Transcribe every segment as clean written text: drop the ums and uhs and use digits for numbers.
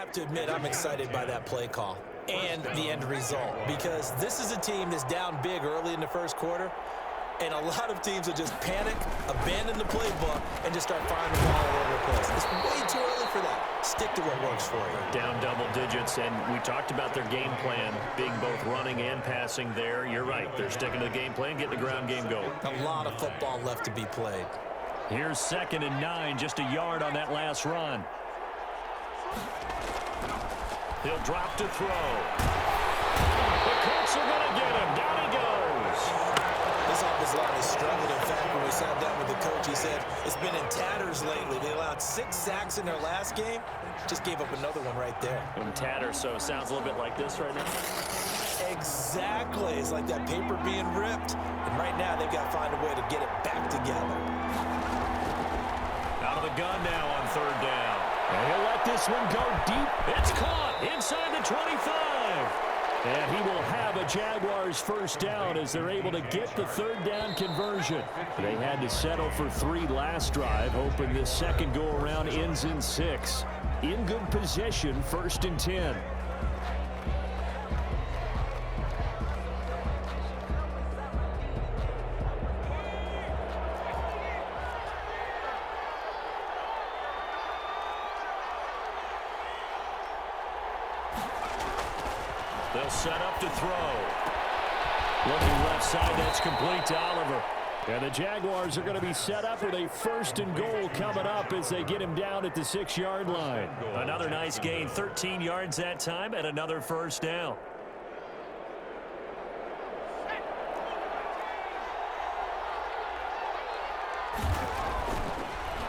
have to admit I'm excited by that play call and the end result, because this is a team that's down big early in the first quarter, and a lot of teams will just panic, abandon the playbook, and just start firing the ball all over the place. It's way too early for that. Stick to what works for you. Down double digits, and we talked about their game plan being both running and passing there. You're right. They're sticking to the game plan, getting the ground game going. A lot of football left to be played. Here's 2nd and 9, just a yard on that last run. He'll drop to throw. The Colts are going to get him. Down he goes. This offensive line has struggled. In fact, when we sat down with the coach, he said it's been in tatters lately. They allowed 6 sacks in their last game. Just gave up another one right there. In tatters, so it sounds a little bit like this right now. Exactly. It's like that paper being ripped. And right now, they've got to find a way to get it back together. Out of the gun now on 3rd down. And he'll let this one go deep. It's caught inside the 25. And he will have a Jaguars first down as they're able to get the 3rd down conversion. They had to settle for 3 last drive, hoping this second go-around ends in 6. In good possession, 1st and 10. They'll set up to throw. Looking left side, that's complete to Oliver. And the Jaguars are going to be set up with a 1st and goal coming up as they get him down at the 6-yard line. Another nice gain, 13 yards that time, and another first down.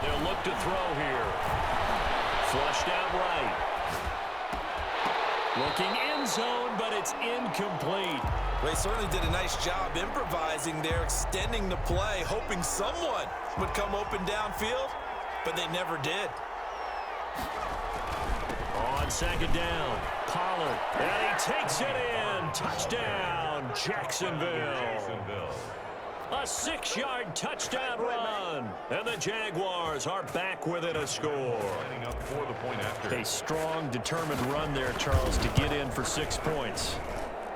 They'll look to throw here. Flushed out right. Looking end zone, but it's incomplete. They certainly did a nice job improvising there, extending the play, hoping someone would come open downfield, but they never did. On 2nd down, Pollard, and he takes it in. Touchdown, Jacksonville. A 6-yard touchdown run, and the Jaguars are back within a score. A strong, determined run there, Charles, to get in for 6 points.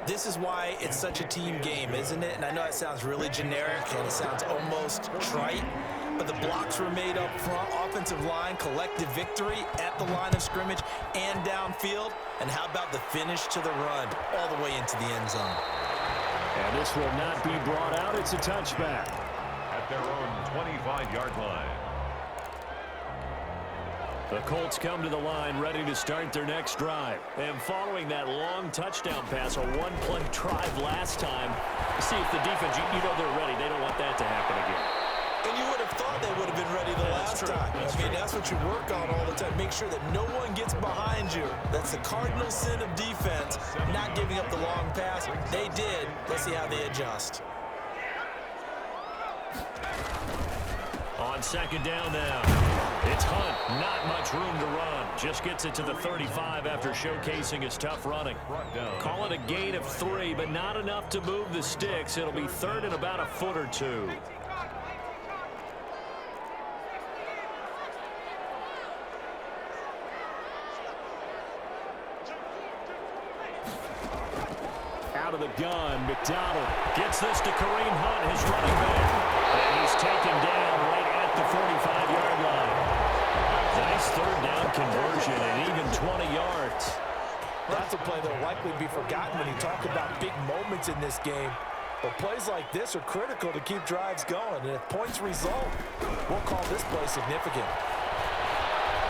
This is why it's such a team game, isn't it? And I know it sounds really generic and it sounds almost trite, but the blocks were made up front, offensive line, collective victory at the line of scrimmage and downfield. And how about the finish to the run all the way into the end zone? And this will not be brought out. It's a touchback. At their own 25-yard line. The Colts come to the line ready to start their next drive. And following that long touchdown pass, a one-play drive last time, see if the defense, you know they're ready. They don't want that to happen again. And you would have thought they would have been ready the last time. I mean, that's what you work on all the time. Make sure that no one gets behind you. That's the cardinal sin of defense, not giving up the long pass. They did. Let's see how they adjust. On 2nd down now, it's Hunt. Not much room to run. Just gets it to the 35 after showcasing his tough running. Call it a gain of 3, but not enough to move the sticks. It'll be 3rd and about a foot or 2. Out of the gun, McDonald gets this to Kareem Hunt, his running back. And he's taken down right at the 45-yard line. Nice 3rd down conversion and even 20 yards. That's a play that will likely be forgotten when you talk about big moments in this game. But plays like this are critical to keep drives going. And if points result, we'll call this play significant.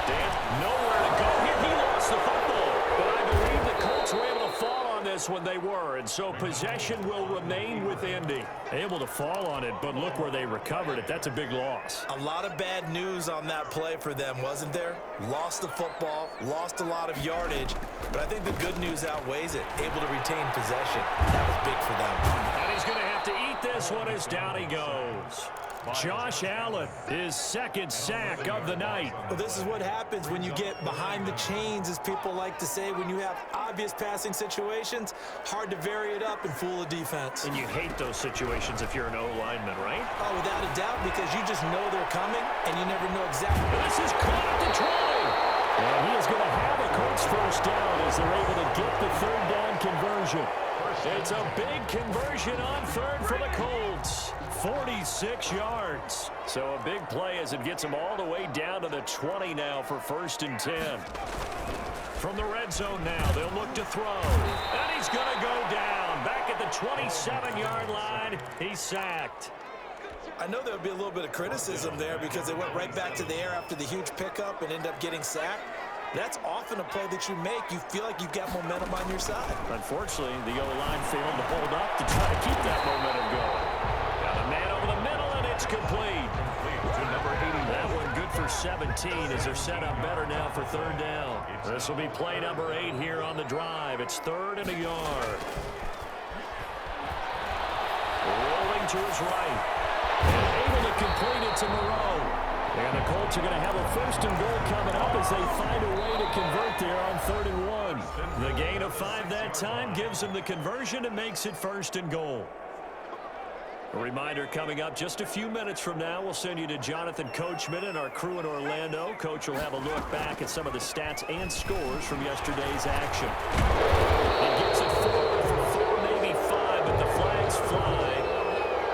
Dan, nowhere to go here. He lost the football. But I believe the Colts were able to fall on this when they were. And so possession will remain with Indy. Able to fall on it, but look where they recovered it. That's a big loss. A lot of bad news on that play for them, wasn't there? Lost the football, lost a lot of yardage. But I think the good news outweighs it. Able to retain possession. That was big for them. And he's going to have to eat this one as down he goes. Josh Allen, his 2nd sack of the night. Well, this is what happens when you get behind the chains, as people like to say. When you have obvious passing situations, hard to vary it up and fool a defense. And you hate those situations if you're an O-lineman, right? Oh, without a doubt, because you just know they're coming, and you never know exactly. This is caught at the 20. And he is going to have a It's first down as they're able to get the third down conversion. It's a big conversion on third for the Colts. 46 yards. So a big play as it gets them all the way down to the 20 now for 1st and 10. From the red zone now, they'll look to throw. And he's going to go down. Back at the 27-yard line, he's sacked. I know there would be a little bit of criticism there because they went right back to the air after the huge pickup and ended up getting sacked. That's often a play that you make. You feel like you've got momentum on your side. Unfortunately, the O-line failed to hold up to try to keep that momentum going. Got a man over the middle, and it's complete. To number 81. That one good for 17 as they're set up better now for third down. This will be play number 8 here on the drive. It's 3rd and a yard. Rolling to his right. And able to complete it to Moreau. And the Colts are going to have a 1st and goal coming up as they find a way to convert there on 3rd and 1. The gain of 5 that time gives them the conversion and makes it 1st and goal. A reminder coming up just a few minutes from now, we'll send you to Jonathan Coachman and our crew in Orlando. Coach will have a look back at some of the stats and scores from yesterday's action. He gets it forward for 4, maybe 5, but the flags fly.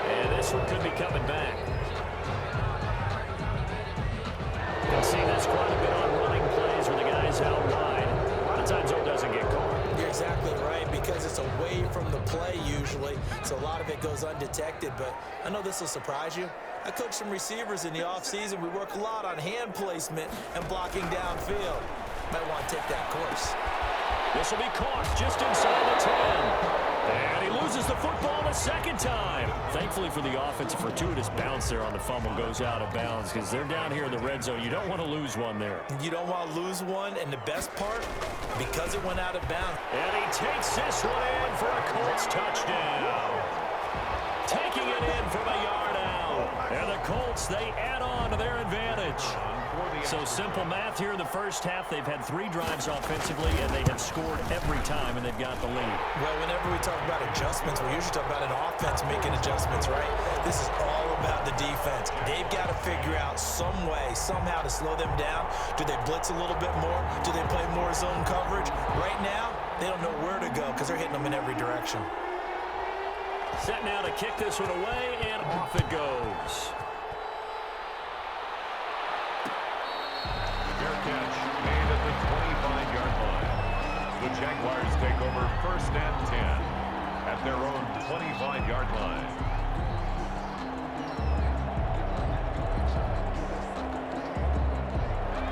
And this one could be coming back. You can see this quite a bit on running plays where the guy's out wide. A lot of times it doesn't get caught. You're exactly right because it's away from the play usually, so a lot of it goes undetected. But I know this will surprise you. I coach some receivers in the offseason. We work a lot on hand placement and blocking downfield. Might want to take that course. This will be caught just inside the 10. And he loses the football the second time. Thankfully for the offense, a fortuitous bounce there on the fumble goes out of bounds because they're down here in the red zone. You don't want to lose one there. You don't want to lose one, and the best part, because it went out of bounds. And he takes this one in for a Colts touchdown. Taking it in from a yard out. And the Colts, they add on to their advantage. So simple math here in the first half. They've had 3 drives offensively, and they have scored every time, and they've got the lead. Well, whenever we talk about adjustments, we usually talk about an offense making adjustments, right? This is all about the defense. They've got to figure out some way, somehow to slow them down. Do they blitz a little bit more? Do they play more zone coverage? Right now, they don't know where to go because they're hitting them in every direction. Set now to kick this one away, and off it goes. Fair catch made at the 25-yard line. The Jaguars take over 1st and 10 at their own 25-yard line.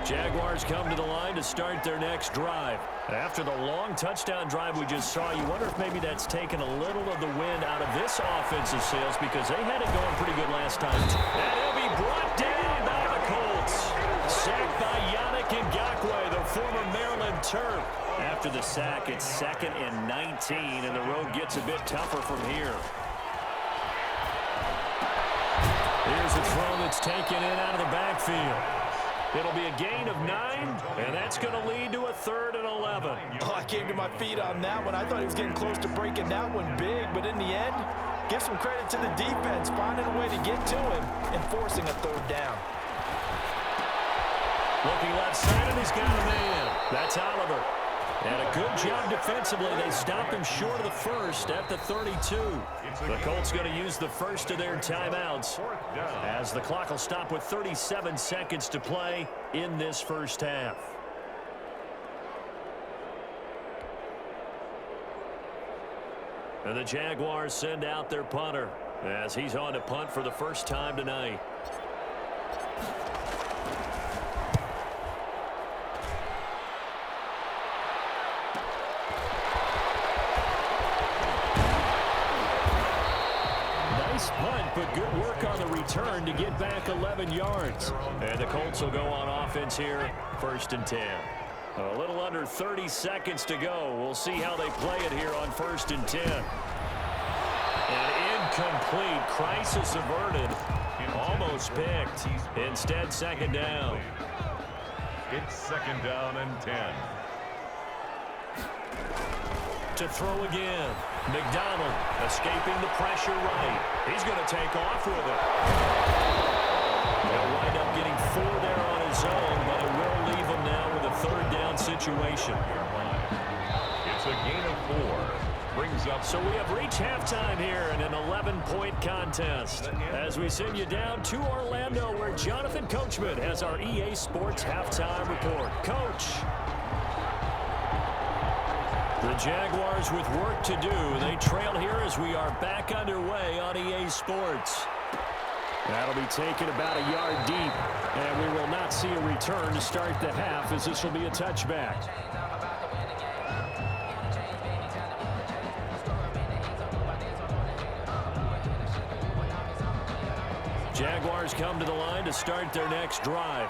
Jaguars come to the line to start their next drive. After the long touchdown drive we just saw, you wonder if maybe that's taken a little of the wind out of this offensive sails because they had it going pretty good last time. And he'll be brought down by the Colts. Sacked by Yannick Ngakoue, the former Maryland Terp. After the sack, it's 2nd and 19, and the road gets a bit tougher from here. Here's a throw that's taken in out of the backfield. It'll be a gain of 9, and that's going to lead to a 3rd and 11. Oh, I came to my feet on that one. I thought he was getting close to breaking that one big, but in the end, give some credit to the defense, finding a way to get to him and forcing a 3rd down. Looking left side, and he's got a man. That's Oliver. And a good job defensively. They stop him short of the 1st at the 32. The Colts going to use the first of their timeouts as the clock will stop with 37 seconds to play in this first half. And the Jaguars send out their punter as he's on to punt for the first time tonight. Punt, but good work on the return to get back 11 yards. And the Colts will go on offense here, 1st and 10. A little under 30 seconds to go. We'll see how they play it here on 1st and 10. And incomplete. Crisis averted. Almost picked. Instead, 2nd down. It's 2nd down and 10. To throw again. McDonald escaping the pressure right. He's going to take off with it. He'll wind up getting 4 there on his own, but it will leave him now with a 3rd down situation. situation. It's a gain of 4. Brings up. So we have reached halftime here in an 11-point contest. As we send you down to Orlando, where Jonathan Coachman has our EA Sports halftime report. Coach. The Jaguars with work to do. They trail here as we are back underway on EA Sports. That'll be taken about a yard deep, and we will not see a return to start the half, as this will be a touchback. Jaguars come to the line to start their next drive.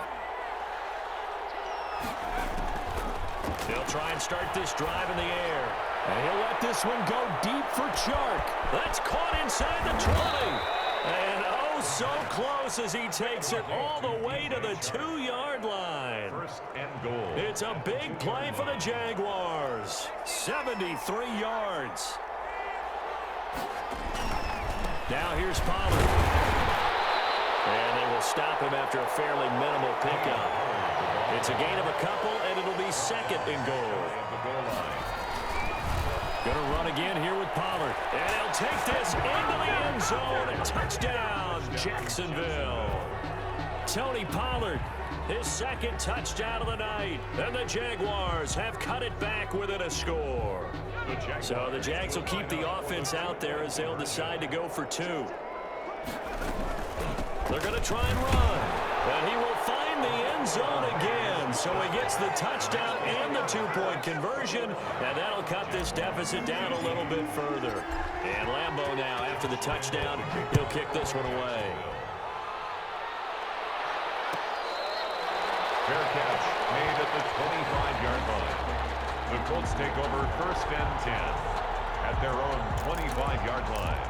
They'll try and start this drive in the air. And he'll let this one go deep for Chark. That's caught inside the 20. And oh, so close as he takes it all the way to the 2-yard line. First and goal. It's a big play for the Jaguars. 73 yards. Now here's Pollard. And they will stop him after a fairly minimal pickup. It's a gain of a couple, and it'll be second and goal. Going to run again here with Pollard. And he'll take this into the end zone. A touchdown, Jacksonville. Tony Pollard, his second touchdown of the night. And the Jaguars have cut it back within a score. So the Jags will keep the offense out there as they'll decide to go for 2. They're going to try and run. And he will find the end zone again. So he gets the touchdown and the 2-point conversion. And that'll cut this deficit down a little bit further. And Lambeau now, after the touchdown, he'll kick this one away. Fair catch made at the 25-yard line. The Colts take over first and 10 at their own 25-yard line.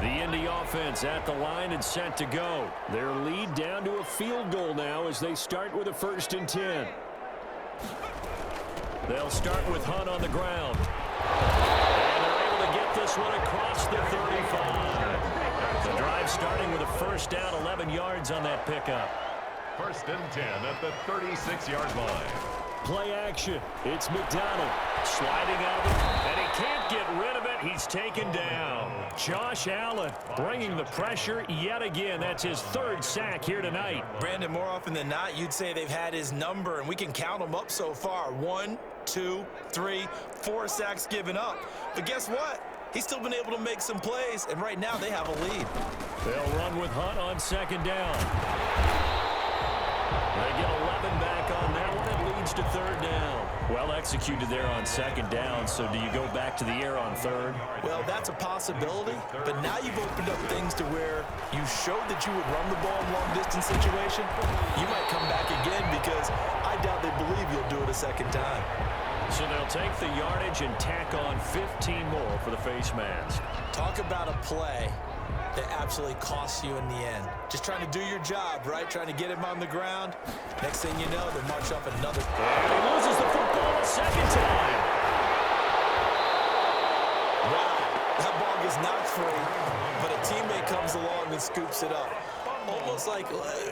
The Indy offense at the line and set to go. Their lead down to a field goal now as they start with a 1st and 10. They'll start with Hunt on the ground. And they're able to get this one across the 35. The drive starting with a first down, 11 yards on that pickup. First and 10 at the 36-yard line. Play action. It's McDonald sliding out of it, and he can't get rid of it. He's taken down. Josh Allen bringing the pressure yet again. That's his 3rd sack here tonight. Brandon, more often than not, you'd say they've had his number, and we can count them up so far. 1, 2, 3, 4 sacks given up. But guess what? He's still been able to make some plays, and right now they have a lead. They'll run with Hunt on 2nd down. They get 11 back on that one. It leads to 3rd down. Well executed there on 2nd down, so do you go back to the air on 3rd? Well, that's a possibility, but now you've opened up things to where you showed that you would run the ball in long-distance situation. You might come back again because I doubt they believe you'll do it a 2nd time. So they'll take the yardage and tack on 15 more for the face mask. Talk about a play that absolutely costs you in the end. Just trying to do your job, right? Trying to get him on the ground. Next thing you know, they march up another. And he loses the football a 2nd time. Wow, that ball gets knocked free, but a teammate comes along and scoops it up.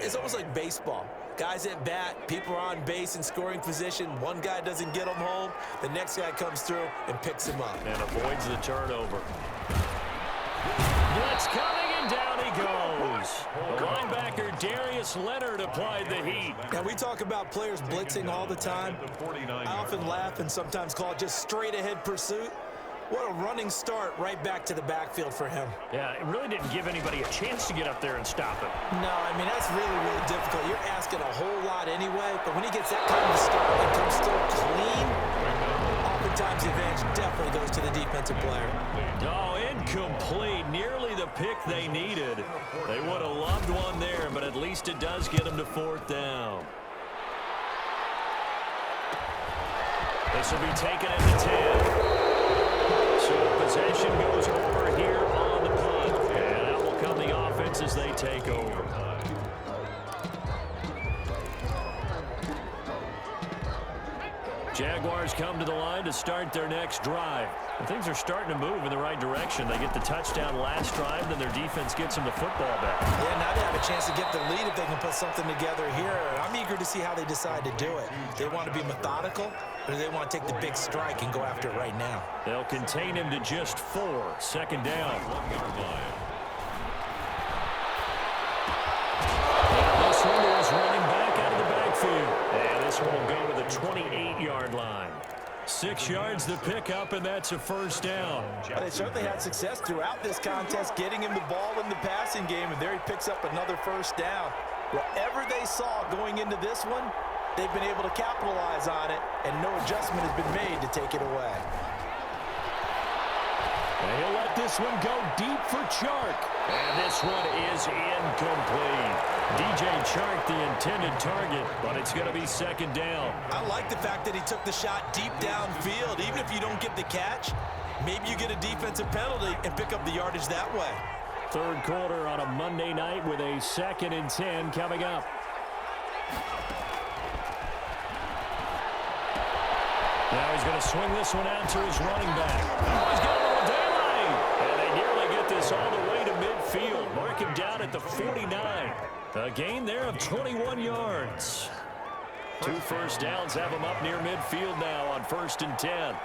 It's almost like baseball. Guys at bat, people are on base in scoring position. One guy doesn't get him home. The next guy comes through and picks him up. And avoids the turnover. Blitz coming, and down he goes. The linebacker Darius Leonard applied the heat. Now, we talk about players blitzing all the time. I often laugh and sometimes call it just straight-ahead pursuit. What a running start right back to the backfield for him. Yeah, it really didn't give anybody a chance to get up there and stop him. No, I mean, that's really, really difficult. You're asking a whole lot anyway, but when he gets that kind of a start and comes still clean, oftentimes the advantage definitely goes to the defensive player. Oh, incomplete. Nearly the pick they needed. They would have loved one there, but at least it does get them to 4th down. This will be taken at the 10. So possession goes over here on the punt. And out will come the offense as they take over. Jaguars come to the line to start their next drive. And things are starting to move in the right direction. They get the touchdown last drive, then their defense gets them the football back. Yeah, now they have a chance to get the lead if they can put something together here. I'm eager to see how they decide to do it. They want to be methodical, or do they want to take the big strike and go after it right now? They'll contain him to just 4. Second down. 1-yard line. This one is running back out of the backfield. And this one will go to the 28-yard line. 6 yards the pickup, and that's a first down. Well, they certainly had success throughout this contest, getting him the ball in the passing game, and there he picks up another first down. Whatever they saw going into this one, they've been able to capitalize on it, and no adjustment has been made to take it away. And he'll let this one go deep for Chark. And this one is incomplete. DJ Chark, the intended target, but it's going to be second down. I like the fact that he took the shot deep downfield. Even if you don't get the catch, maybe you get a defensive penalty and pick up the yardage that way. Third quarter on a Monday night with a 2nd and 10 coming up. Now he's going to swing this one out to his running back. Oh, he's got a little daylight. And they nearly get this all the way to midfield. Mark him down at the 49. A gain there of 21 yards. 2 first downs have him up near midfield now on 1st and 10.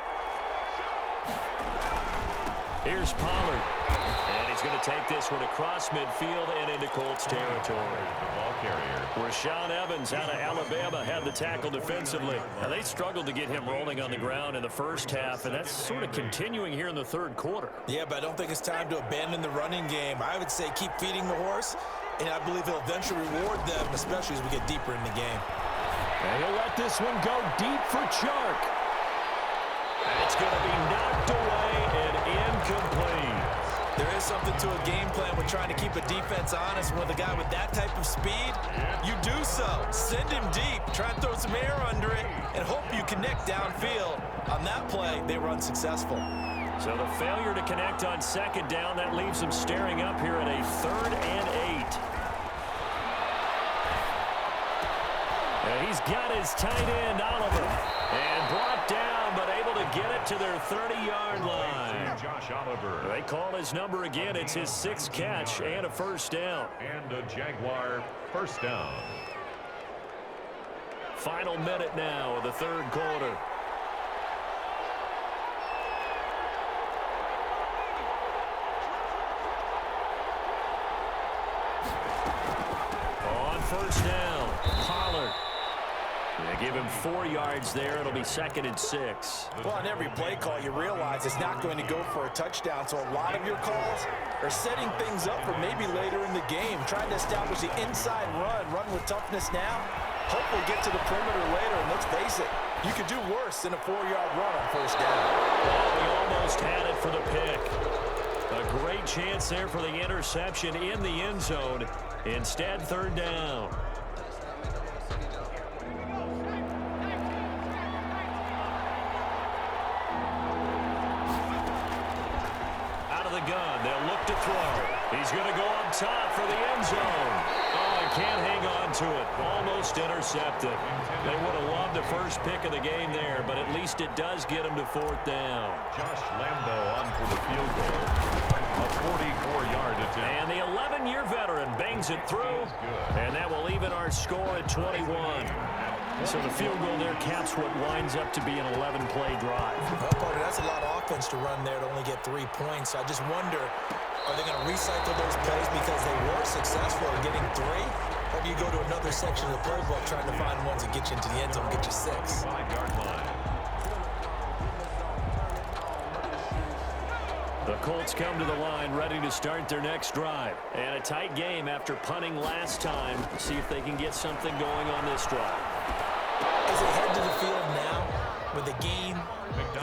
Here's Pollard. And he's going to take this one across midfield and into Colts territory. The ball carrier. Rashaan Evans out of Alabama had the tackle defensively. Now, they struggled to get him rolling on the ground in the first half, and that's sort of continuing here in the third quarter. Yeah, but I don't think it's time to abandon the running game. I would say keep feeding the horse, and I believe he'll eventually reward them, especially as we get deeper in the game. And he'll let this one go deep for Chark. And it's going to be knocked away and incomplete. There is something to a game plan with trying to keep a defense honest. With a guy with that type of speed, you do so. Send him deep, try and throw some air under it, and hope you connect downfield. On that play, they were unsuccessful. So the failure to connect on second down, that leaves him staring up here at a 3rd and 8. And he's got his tight end, Oliver. And brought down, but able to get it to their 30-yard line. Josh Oliver. They call his number again. It's his 6th catch and a first down. And a Jaguar first down. Final minute now of the third quarter. On first down, Pollard. They give him 4 yards there. It'll be 2nd and 6. Well, on every play call, you realize it's not going to go for a touchdown. So a lot of your calls are setting things up for maybe later in the game, trying to establish the inside run with toughness now. Hopefully get to the perimeter later, and let's face it, you could do worse than a 4-yard run on first down. Well, we almost had it for the pick. A great chance there for the interception in the end zone. Instead, third down. Out of the gun, they'll look to throw. He's going to go up top for the end zone. Oh, he can't hang on to it. Almost intercepted. They would have loved the first pick of the game there, but at least it does get him to 4th down. Josh Lambo on for the field goal. A 44-yard attempt. And the 11-year veteran bangs it through, and that will even our score at 21. So the field goal there caps what winds up to be an 11-play drive. Well, Parker, that's a lot of offense to run there to only get 3 points. I just wonder, are they going to recycle those plays because they were successful in getting 3? Or do you go to another section of the playbook trying to find ones that get you into the end zone and get you 6? 5-yard line. The Colts come to the line ready to start their next drive. And a tight game after punting last time. See if they can get something going on this drive. As they head to the field now, with the game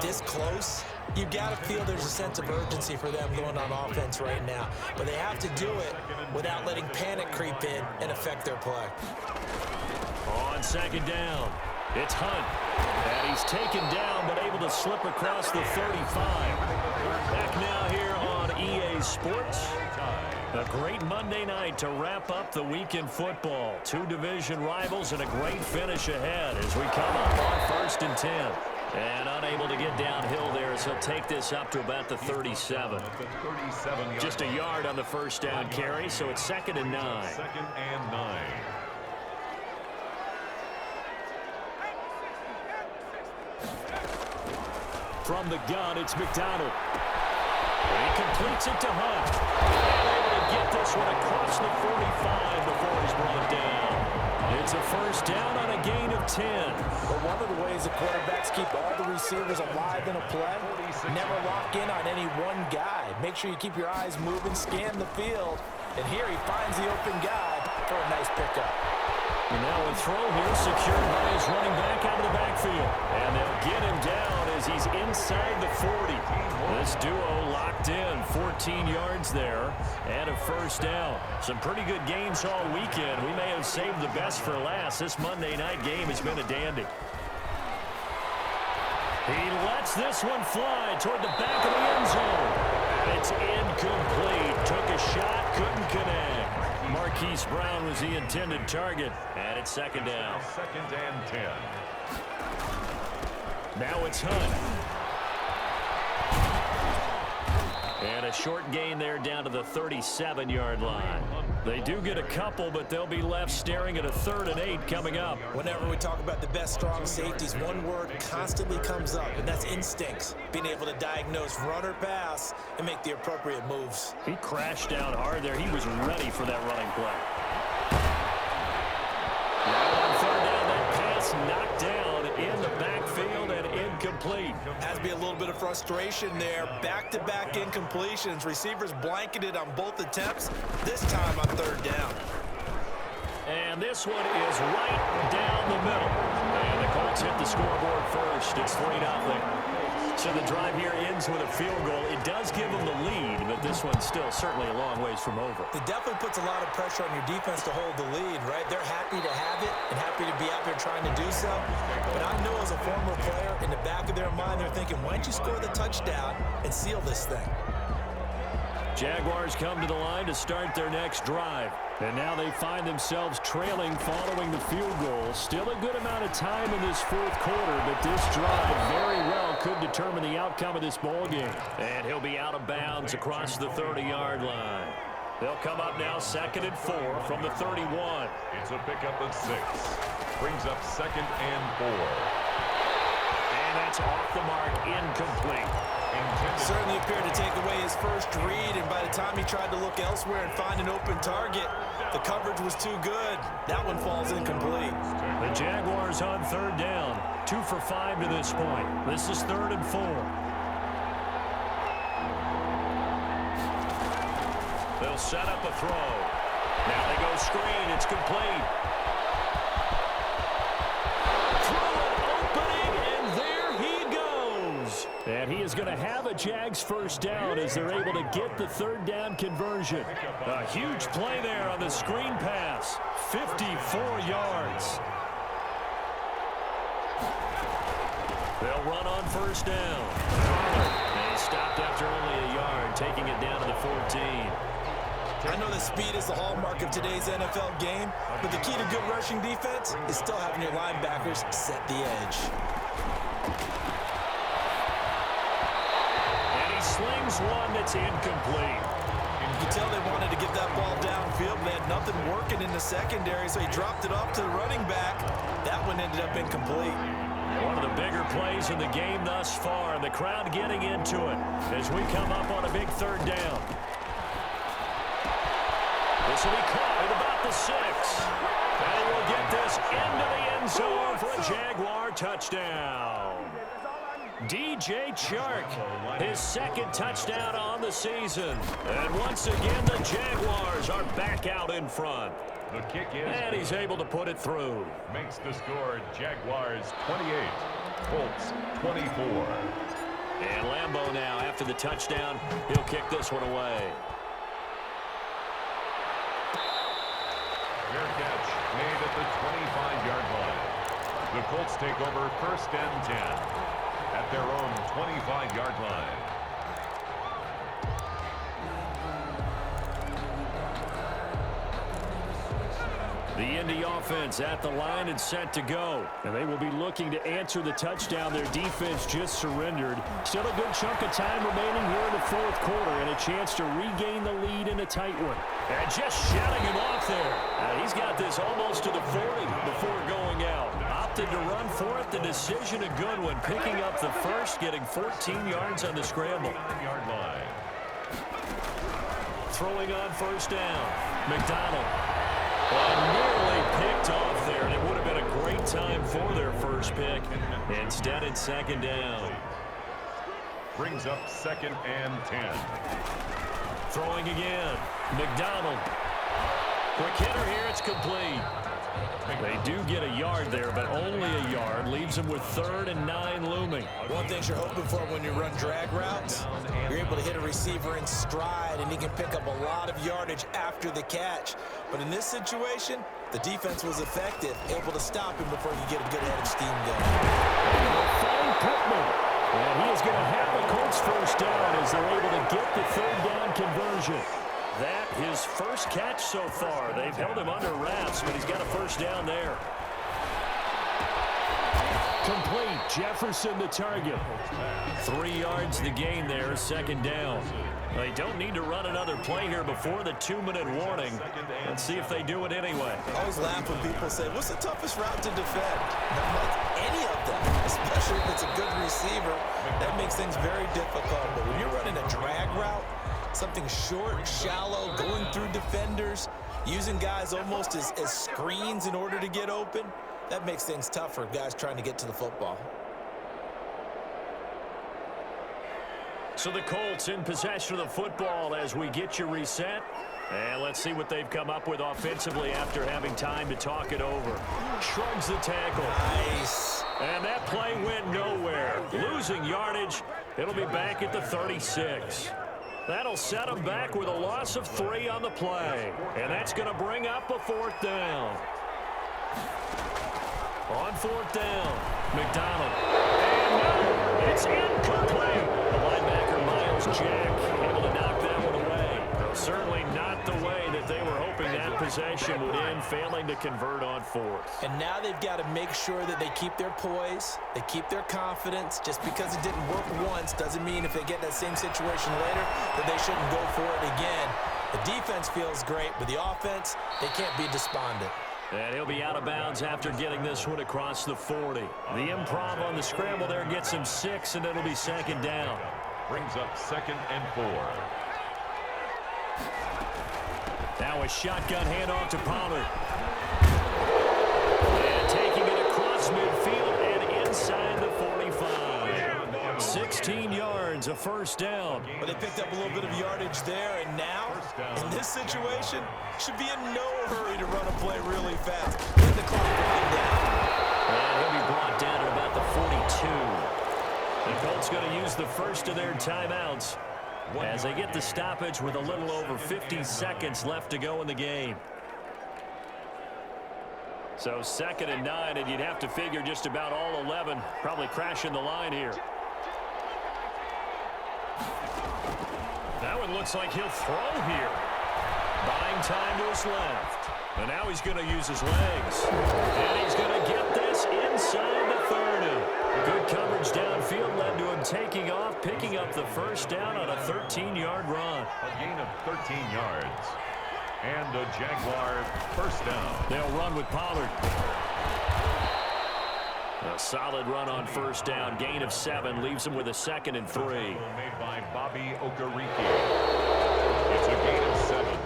this close, you've got to feel there's a sense of urgency for them going on offense right now. But they have to do it without letting panic creep in and affect their play. On second down, it's Hunt. And he's taken down but able to slip across the 35. Back now here on EA Sports. A great Monday night to wrap up the week in football. Two division rivals and a great finish ahead as we come up on 1st and 10. And unable to get downhill there, so he'll take this up to about the 37. Just a yard on the first down carry, so it's 2nd and 9. 2nd and 9. From the gun, it's McDonald. He completes it to Hunt. And able to get this one across the 45 before he's brought down. It's a first down on a gain of 10. But one of the ways the quarterbacks keep all the receivers alive in a play, never lock in on any one guy. Make sure you keep your eyes moving, scan the field. And here he finds the open guy for a nice pickup. And now a throw here secured by his running back out of the backfield. And they'll get him down as he's inside the 40. This duo locked in, 14 yards there and a first down. Some pretty good games all weekend. We may have saved the best for last. This Monday night game has been a dandy. He lets this one fly toward the back of the end zone. And it's incomplete. Took a shot, couldn't connect. Marquise Brown was the intended target, and it's 2nd down. 2nd and 10. Now it's Hunt. And a short gain there down to the 37-yard line. They do get a couple, but they'll be left staring at a 3rd and 8 coming up. Whenever we talk about the best strong safeties, one word constantly comes up, and that's instincts. Being able to diagnose run or pass and make the appropriate moves. He crashed down hard there. He was ready for that running play. Now on 3rd down, that pass knocked down in the backfield and incomplete. Has to be a little bit of frustration there. Back-to-back incompletions. Receivers blanketed on both attempts, this time on 3rd down. And this one is right down the middle. And the Colts hit the scoreboard first. It's 3-0. So the drive here ends with a field goal. It does give them the lead, but this one's still certainly a long ways from over. It definitely puts a lot of pressure on your defense to hold the lead, right? They're happy to have it and happy to be out there trying to do so. But I know as a former player, in the back of their mind, they're thinking, why don't you score the touchdown and seal this thing? Jaguars come to the line to start their next drive. And now they find themselves trailing following the field goal. Still a good amount of time in this 4th quarter, but this drive very well could determine the outcome of this ball game. And he'll be out of bounds across the 30-yard line. They'll come up now 2nd and 4 from the 31. It's a pickup of 6. Brings up 2nd and 4. And that's off the mark, incomplete. Certainly appeared to take away his first read, and by the time he tried to look elsewhere and find an open target, the coverage was too good. That one falls incomplete. The Jaguars on 3rd down, 2 for 5 to this point. This is 3rd and 4. They'll set up a throw. Now they go screen. It's complete. And he is going to have a Jags first down as they're able to get the 3rd down conversion. A huge play there on the screen pass. 54 yards. They'll run on 1st down. And he stopped after only a yard, taking it down to the 14. I know that speed is the hallmark of today's NFL game, but the key to good rushing defense is still having your linebackers set the edge. Slings one that's incomplete. You can tell they wanted to get that ball downfield, but they had nothing working in the secondary, so he dropped it off to the running back. That one ended up incomplete. One of the bigger plays in the game thus far, and the crowd getting into it as we come up on a big 3rd down. This will be caught at about the 6. And we'll get this into the end zone for a Jaguar touchdown. DJ Chark, his 2nd touchdown on the season. And once again, the Jaguars are back out in front. The kick is... And he's able to put it through. Makes the score Jaguars 28, Colts 24. And Lambeau now, after the touchdown, he'll kick this one away. Fair catch made at the 25-yard line. The Colts take over 1st and 10. At their own 25-yard line. The Indy offense at the line and set to go. And they will be looking to answer the touchdown their defense just surrendered. Still a good chunk of time remaining here in the fourth quarter and a chance to regain the lead in a tight one. And just shouting him off there. He's got this almost to the 40 before going out. Opted to run for it. The decision a good one. Picking up the first, getting 14 yards on the scramble. Throwing on first down. McDonald. Nearly picked off there, and it would have been a great time for their first pick. Instead, it's second down. Brings up 2nd and 10. Throwing again. McDonald. Quick hitter here. It's complete. They do get a yard there, but only a yard. Leaves them with 3rd and 9 looming. One thing you're hoping for when you run drag routes, you're able to hit a receiver in stride, and he can pick up a lot of yardage after the catch. But in this situation, the defense was effective, able to stop him before he get a good head of steam going. Fine Pittman. And he is going to have the Colts first down as they're able to get the 3rd down conversion. That his first catch so far. They've held him under wraps, but he's got a first down there. Complete. Jefferson the target. 3 yards the gain there, second down. They don't need to run another play here before the 2-minute warning. Let's see if they do it anyway. I always laugh when people say, what's the toughest route to defend? And I'm like, any of them, especially if it's a good receiver. That makes things very difficult. But when you're running a drag route, something short, shallow, going through defenders, using guys almost as screens in order to get open, that makes things tough for guys trying to get to the football. So the Colts in possession of the football as we get you reset. And let's see what they've come up with offensively after having time to talk it over. Shrugs the tackle. Nice. And that play went nowhere. Losing yardage. It'll be back at the 36. That'll set them back with a loss of 3 on the play. And that's going to bring up a 4th down. On 4th down, McDonald. And no, it's incomplete. The linebacker, Miles Jack, able to knock that one away. Certainly not the way that they were hoping that possession would end, failing to convert on 4th. And now they've got to make sure that they keep their poise, they keep their confidence. Just because it didn't work once doesn't mean if they get that same situation later that they shouldn't go for it again. The defense feels great, but the offense, they can't be despondent. And he'll be out of bounds after getting this one across the 40. The improv on the scramble there gets him 6, and it'll be second down. Brings up 2nd and 4. Now a shotgun handoff to Pollard. And taking it across midfield and inside the 45. 16 yards, a first down. But they picked up a little bit of yardage there, and now, in this situation, should be in no hurry to run a play really fast. Let the clock wind down. And he'll be brought down to about the 42. The Colts going to use the first of their timeouts as they get the stoppage with a little over 50 seconds left to go in the game. So 2nd and 9, and you'd have to figure just about all 11 probably crashing the line here. That one looks like he'll throw here. Buying time to his left. And now he's going to use his legs. And he's going to get this inside the 30. Good coverage downfield led to him taking off, picking up the first down on a 13-yard run. A gain of 13 yards. And a Jaguar first down. They'll run with Pollard. A solid run on first down. Gain of 7 leaves him with a 2nd and 3. Made by Bobby Okereke. It's a gain of 7.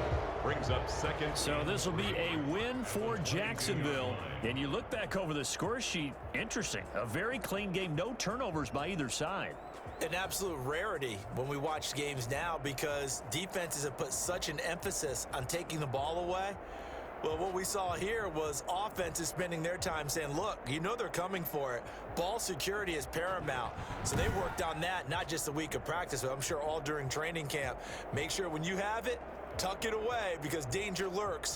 Brings up 2nd. So this will be a win for Jacksonville. And you look back over the score sheet, interesting. A very clean game, no turnovers by either side. An absolute rarity when we watch games now because defenses have put such an emphasis on taking the ball away. Well, what we saw here was offenses spending their time saying, look, you know they're coming for it. Ball security is paramount. So they worked on that, not just a week of practice, but I'm sure all during training camp. Make sure when you have it, tuck it away because danger lurks.